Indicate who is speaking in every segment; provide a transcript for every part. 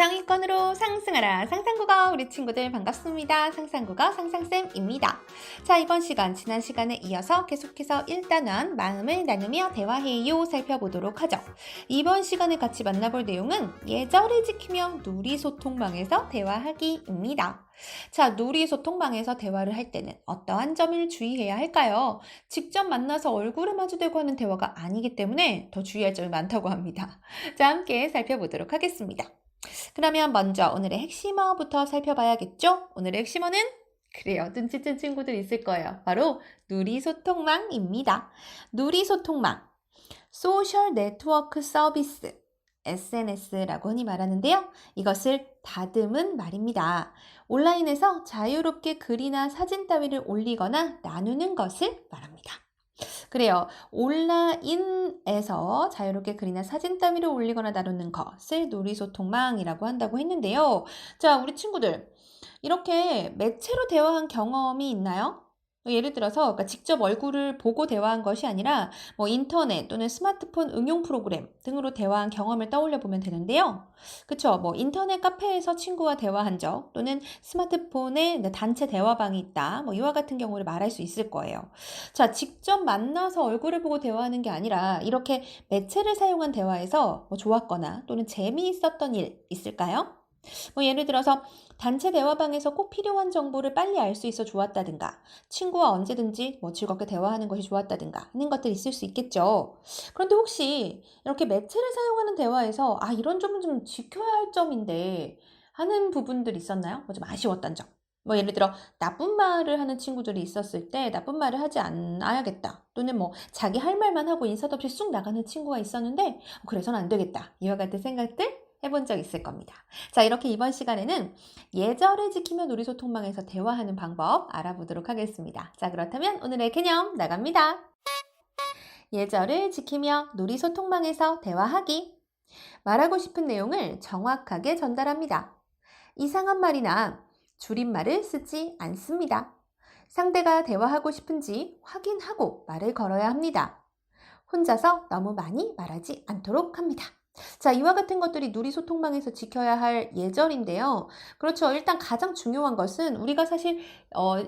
Speaker 1: 상위권으로 상승하라. 상상국어 우리 친구들 반갑습니다. 상상국어 상상쌤입니다. 자, 이번 시간 지난 시간에 이어서 계속해서 1단원 마음을 나누며 대화해요 살펴보도록 하죠. 이번 시간에 같이 만나볼 내용은 예절을 지키며 누리소통방에서 대화하기입니다. 자, 누리소통방에서 대화를 할 때는 어떠한 점을 주의해야 할까요? 직접 만나서 얼굴을 마주대고 하는 대화가 아니기 때문에 더 주의할 점이 많다고 합니다. 자, 함께 살펴보도록 하겠습니다. 그러면 먼저 오늘의 핵심어부터 살펴봐야겠죠? 오늘의 핵심어는 그래요. 눈치챈 친구들 있을 거예요. 바로 누리소통망입니다. 누리소통망, 소셜 네트워크 서비스, SNS라고 흔히 말하는데요. 이것을 다듬은 말입니다. 온라인에서 자유롭게 글이나 사진 따위를 올리거나 나누는 것을 말합니다. 그래요. 온라인에서 자유롭게 글이나 사진 따위를 올리거나 나누는 것을 누리소통망이라고 한다고 했는데요. 자, 우리 친구들 이렇게 매체로 대화한 경험이 있나요? 예를 들어서 그러니까 직접 얼굴을 보고 대화한 것이 아니라 인터넷 또는 스마트폰 응용 프로그램 등으로 대화한 경험을 떠올려 보면 되는데요. 그쵸? 인터넷 카페에서 친구와 대화한 적 또는 스마트폰에 단체 대화방이 있다. 이와 같은 경우를 말할 수 있을 거예요. 자, 직접 만나서 얼굴을 보고 대화하는 게 아니라 이렇게 매체를 사용한 대화에서 좋았거나 또는 재미있었던 일 있을까요? 예를 들어서 단체 대화방에서 꼭 필요한 정보를 빨리 알 수 있어 좋았다든가, 친구와 언제든지 즐겁게 대화하는 것이 좋았다든가 하는 것들이 있을 수 있겠죠. 그런데 혹시 이렇게 매체를 사용하는 대화에서 이런 점은 좀 지켜야 할 점인데 하는 부분들이 있었나요? 좀 아쉬웠던 점. 예를 들어 나쁜 말을 하는 친구들이 있었을 때 나쁜 말을 하지 않아야겠다. 또는 자기 할 말만 하고 인사도 없이 쑥 나가는 친구가 있었는데 그래서는 안 되겠다. 이와 같은 생각들 해본 적 있을 겁니다. 자, 이렇게 이번 시간에는 예절을 지키며 누리소통방에서 대화하는 방법 알아보도록 하겠습니다. 자, 그렇다면 오늘의 개념 나갑니다. 예절을 지키며 누리소통방에서 대화하기. 말하고 싶은 내용을 정확하게 전달합니다. 이상한 말이나 줄임말을 쓰지 않습니다. 상대가 대화하고 싶은지 확인하고 말을 걸어야 합니다. 혼자서 너무 많이 말하지 않도록 합니다. 자, 이와 같은 것들이 누리소통방에서 지켜야 할 예절인데요. 그렇죠. 일단 가장 중요한 것은 우리가 사실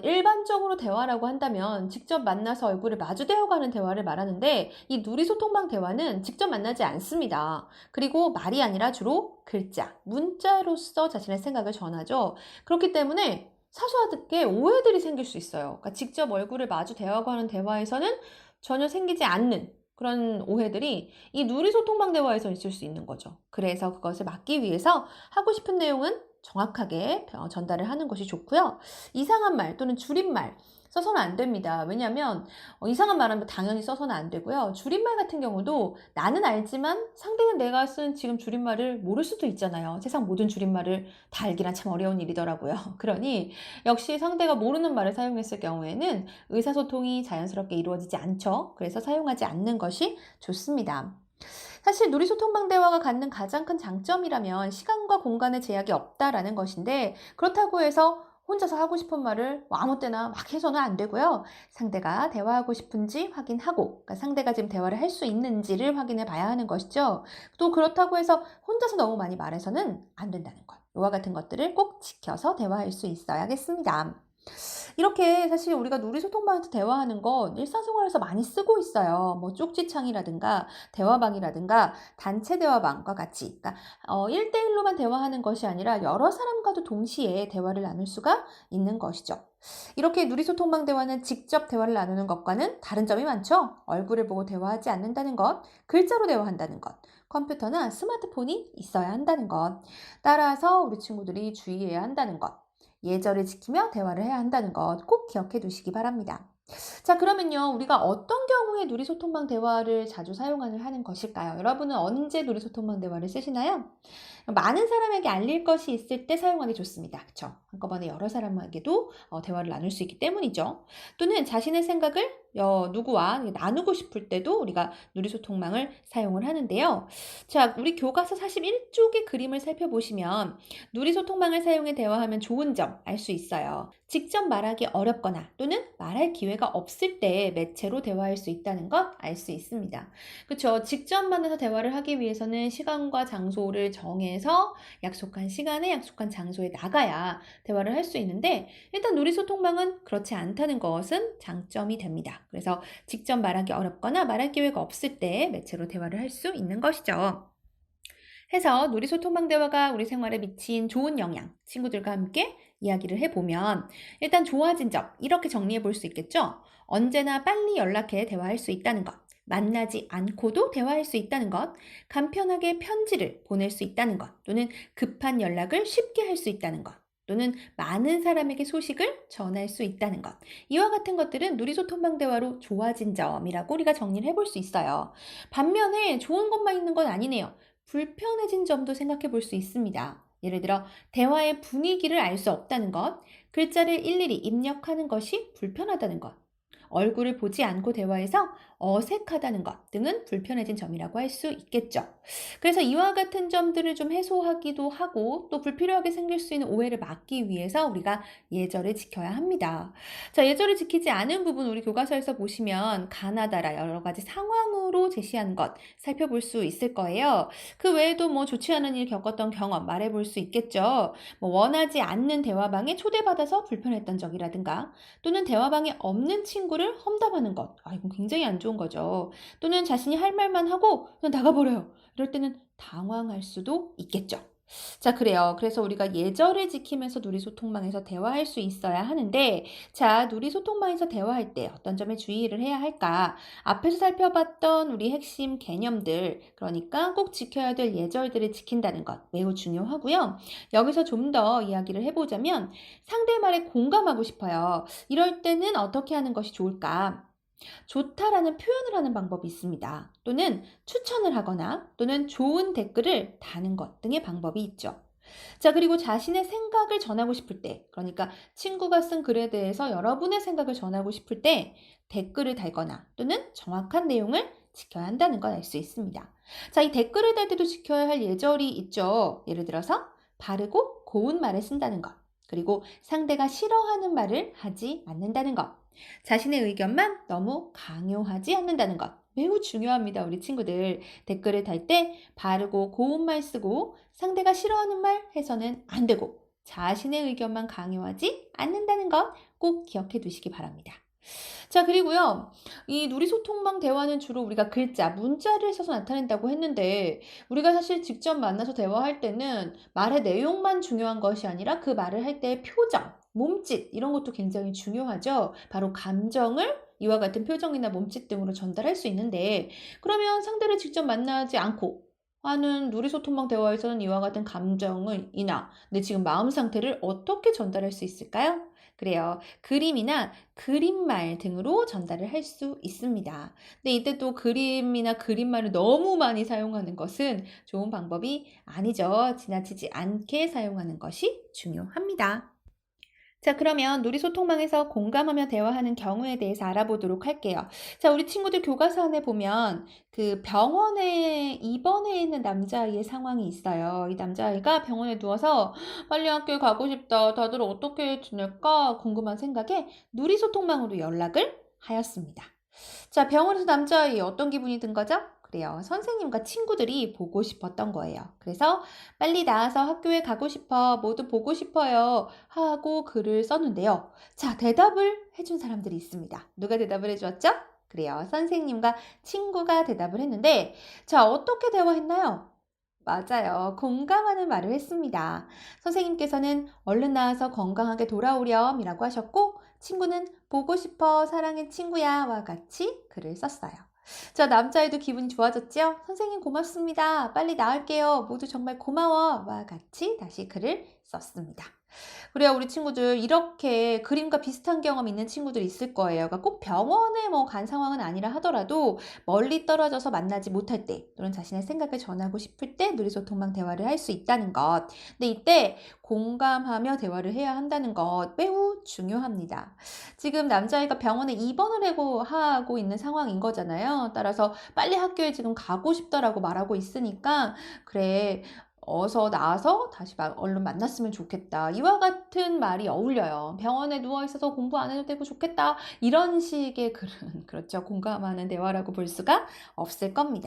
Speaker 1: 일반적으로 대화라고 한다면 직접 만나서 얼굴을 마주대어가는 대화를 말하는데 이 누리소통방 대화는 직접 만나지 않습니다. 그리고 말이 아니라 주로 글자, 문자로서 자신의 생각을 전하죠. 그렇기 때문에 사소하게 오해들이 생길 수 있어요. 그러니까 직접 얼굴을 마주 대하고 하는 대화에서는 전혀 생기지 않는 그런 오해들이 이 누리소통방 대화에서 있을 수 있는 거죠. 그래서 그것을 막기 위해서 하고 싶은 내용은 정확하게 전달을 하는 것이 좋고요. 이상한 말 또는 줄임말 써서는 안 됩니다. 왜냐하면 이상한 말하면 당연히 써서는 안 되고요. 줄임말 같은 경우도 나는 알지만 상대는 내가 쓴 지금 줄임말을 모를 수도 있잖아요. 세상 모든 줄임말을 다 알기란 참 어려운 일이더라고요. 그러니 역시 상대가 모르는 말을 사용했을 경우에는 의사소통이 자연스럽게 이루어지지 않죠. 그래서 사용하지 않는 것이 좋습니다. 사실 누리소통방 대화가 갖는 가장 큰 장점이라면 시간과 공간의 제약이 없다라는 것인데 그렇다고 해서 혼자서 하고 싶은 말을 아무 때나 막 해서는 안 되고요. 상대가 대화하고 싶은지 확인하고 그러니까 상대가 지금 대화를 할 수 있는지를 확인해 봐야 하는 것이죠. 또 그렇다고 해서 혼자서 너무 많이 말해서는 안 된다는 것. 이와 같은 것들을 꼭 지켜서 대화할 수 있어야겠습니다. 이렇게 사실 우리가 누리소통방에서 대화하는 건 일상생활에서 많이 쓰고 있어요. 쪽지창이라든가 대화방이라든가 단체 대화방과 같이 그러니까 1대1로만 대화하는 것이 아니라 여러 사람과도 동시에 대화를 나눌 수가 있는 것이죠. 이렇게 누리소통방 대화는 직접 대화를 나누는 것과는 다른 점이 많죠. 얼굴을 보고 대화하지 않는다는 것, 글자로 대화한다는 것, 컴퓨터나 스마트폰이 있어야 한다는 것, 따라서 우리 친구들이 주의해야 한다는 것, 예절을 지키며 대화를 해야 한다는 것 꼭 기억해 두시기 바랍니다. 자, 그러면요. 우리가 어떤 경우에 누리소통방 대화를 자주 사용하는 것일까요? 여러분은 언제 누리소통방 대화를 쓰시나요? 많은 사람에게 알릴 것이 있을 때 사용하기 좋습니다. 그렇죠? 한꺼번에 여러 사람에게도 대화를 나눌 수 있기 때문이죠. 또는 자신의 생각을 누구와 나누고 싶을 때도 우리가 누리소통망을 사용을 하는데요. 자, 우리 교과서 41쪽의 그림을 살펴보시면 누리소통망을 사용해 대화하면 좋은 점 알 수 있어요. 직접 말하기 어렵거나 또는 말할 기회가 없을 때 매체로 대화할 수 있다는 것 알 수 있습니다. 그쵸? 직접 만나서 대화를 하기 위해서는 시간과 장소를 정해서 약속한 시간에 약속한 장소에 나가야 대화를 할 수 있는데 일단 누리소통망은 그렇지 않다는 것은 장점이 됩니다. 그래서 직접 말하기 어렵거나 말할 기회가 없을 때 매체로 대화를 할 수 있는 것이죠. 해서 누리소통방 대화가 우리 생활에 미친 좋은 영향, 친구들과 함께 이야기를 해보면 일단 좋아진 점, 이렇게 정리해 볼 수 있겠죠? 언제나 빨리 연락해 대화할 수 있다는 것, 만나지 않고도 대화할 수 있다는 것, 간편하게 편지를 보낼 수 있다는 것, 또는 급한 연락을 쉽게 할 수 있다는 것, 또는 많은 사람에게 소식을 전할 수 있다는 것. 이와 같은 것들은 누리소통방 대화로 좋아진 점이라고 우리가 정리를 해볼 수 있어요. 반면에 좋은 것만 있는 건 아니네요. 불편해진 점도 생각해 볼 수 있습니다. 예를 들어, 대화의 분위기를 알 수 없다는 것, 글자를 일일이 입력하는 것이 불편하다는 것, 얼굴을 보지 않고 대화해서 어색하다는 것 등은 불편해진 점이라고 할 수 있겠죠. 그래서 이와 같은 점들을 좀 해소하기도 하고 또 불필요하게 생길 수 있는 오해를 막기 위해서 우리가 예절을 지켜야 합니다. 자, 예절을 지키지 않은 부분 우리 교과서에서 보시면 가나다라 여러 가지 상황으로 제시한 것 살펴볼 수 있을 거예요. 그 외에도 뭐 좋지 않은 일 겪었던 경험 말해볼 수 있겠죠. 뭐 원하지 않는 대화방에 초대받아서 불편했던 적이라든가 또는 대화방에 없는 친구를 험담하는 것. 이건 굉장히 안 좋은 거죠. 또는 자신이 할 말만 하고 그냥 나가버려요. 이럴 때는 당황할 수도 있겠죠. 자, 그래요. 그래서 우리가 예절을 지키면서 누리소통망에서 대화할 수 있어야 하는데, 자, 누리소통망에서 대화할 때 어떤 점에 주의를 해야 할까? 앞에서 살펴봤던 우리 핵심 개념들, 그러니까 꼭 지켜야 될 예절들을 지킨다는 것 매우 중요하고요. 여기서 좀 더 이야기를 해보자면, 상대 말에 공감하고 싶어요. 이럴 때는 어떻게 하는 것이 좋을까? 좋다라는 표현을 하는 방법이 있습니다. 또는 추천을 하거나 또는 좋은 댓글을 다는 것 등의 방법이 있죠. 자, 그리고 자신의 생각을 전하고 싶을 때, 그러니까 친구가 쓴 글에 대해서 여러분의 생각을 전하고 싶을 때 댓글을 달거나 또는 정확한 내용을 지켜야 한다는 걸 알 수 있습니다. 자, 이 댓글을 달 때도 지켜야 할 예절이 있죠. 예를 들어서 바르고 고운 말을 쓴다는 것, 그리고 상대가 싫어하는 말을 하지 않는다는 것, 자신의 의견만 너무 강요하지 않는다는 것. 매우 중요합니다, 우리 친구들. 댓글을 달 때 바르고 고운 말 쓰고 상대가 싫어하는 말 해서는 안 되고 자신의 의견만 강요하지 않는다는 것 꼭 기억해 두시기 바랍니다. 자, 그리고요. 이 누리소통방 대화는 주로 우리가 글자, 문자를 써서 나타낸다고 했는데 우리가 사실 직접 만나서 대화할 때는 말의 내용만 중요한 것이 아니라 그 말을 할 때의 표정, 몸짓 이런 것도 굉장히 중요하죠. 바로 감정을 이와 같은 표정이나 몸짓 등으로 전달할 수 있는데 그러면 상대를 직접 만나지 않고 하는 누리소통방 대화에서는 이와 같은 감정을 이나 내 지금 마음 상태를 어떻게 전달할 수 있을까요? 그래요. 그림이나 그림말 등으로 전달을 할 수 있습니다. 근데 이때 또 그림이나 그림말을 너무 많이 사용하는 것은 좋은 방법이 아니죠. 지나치지 않게 사용하는 것이 중요합니다. 자, 그러면 누리소통망에서 공감하며 대화하는 경우에 대해서 알아보도록 할게요. 자, 우리 친구들 교과서 안에 보면 그 병원에 입원해 있는 남자아이의 상황이 있어요. 이 남자아이가 병원에 누워서 빨리 학교에 가고 싶다. 다들 어떻게 지낼까? 궁금한 생각에 누리소통망으로 연락을 하였습니다. 자, 병원에서 남자아이 어떤 기분이 든 거죠? 그래요. 선생님과 친구들이 보고 싶었던 거예요. 그래서 빨리 나와서 학교에 가고 싶어. 모두 보고 싶어요. 하고 글을 썼는데요. 자, 대답을 해준 사람들이 있습니다. 누가 대답을 해주었죠? 그래요. 선생님과 친구가 대답을 했는데, 자, 어떻게 대화했나요? 맞아요. 공감하는 말을 했습니다. 선생님께서는 얼른 나와서 건강하게 돌아오렴이라고 하셨고, 친구는 보고 싶어, 사랑해, 친구야와 같이 글을 썼어요. 자, 남자애도 기분이 좋아졌죠? 선생님 고맙습니다. 빨리 나올게요. 모두 정말 고마워와 같이 다시 글을 썼습니다. 그래야 우리 친구들 이렇게 그림과 비슷한 경험 있는 친구들 있을 거예요. 그러니까 꼭 병원에 뭐 간 상황은 아니라 하더라도 멀리 떨어져서 만나지 못할 때 또는 자신의 생각을 전하고 싶을 때 누리소통방 대화를 할 수 있다는 것. 근데 이때 공감하며 대화를 해야 한다는 것 매우 중요합니다. 지금 남자아이가 병원에 입원을 하고 있는 상황인 거잖아요. 따라서 빨리 학교에 지금 가고 싶다라고 말하고 있으니까 그래 어서 나와서 다시 얼른 만났으면 좋겠다. 이와 같은 말이 어울려요. 병원에 누워 있어서 공부 안 해도 되고 좋겠다. 이런 식의 글은 그렇죠. 공감하는 대화라고 볼 수가 없을 겁니다.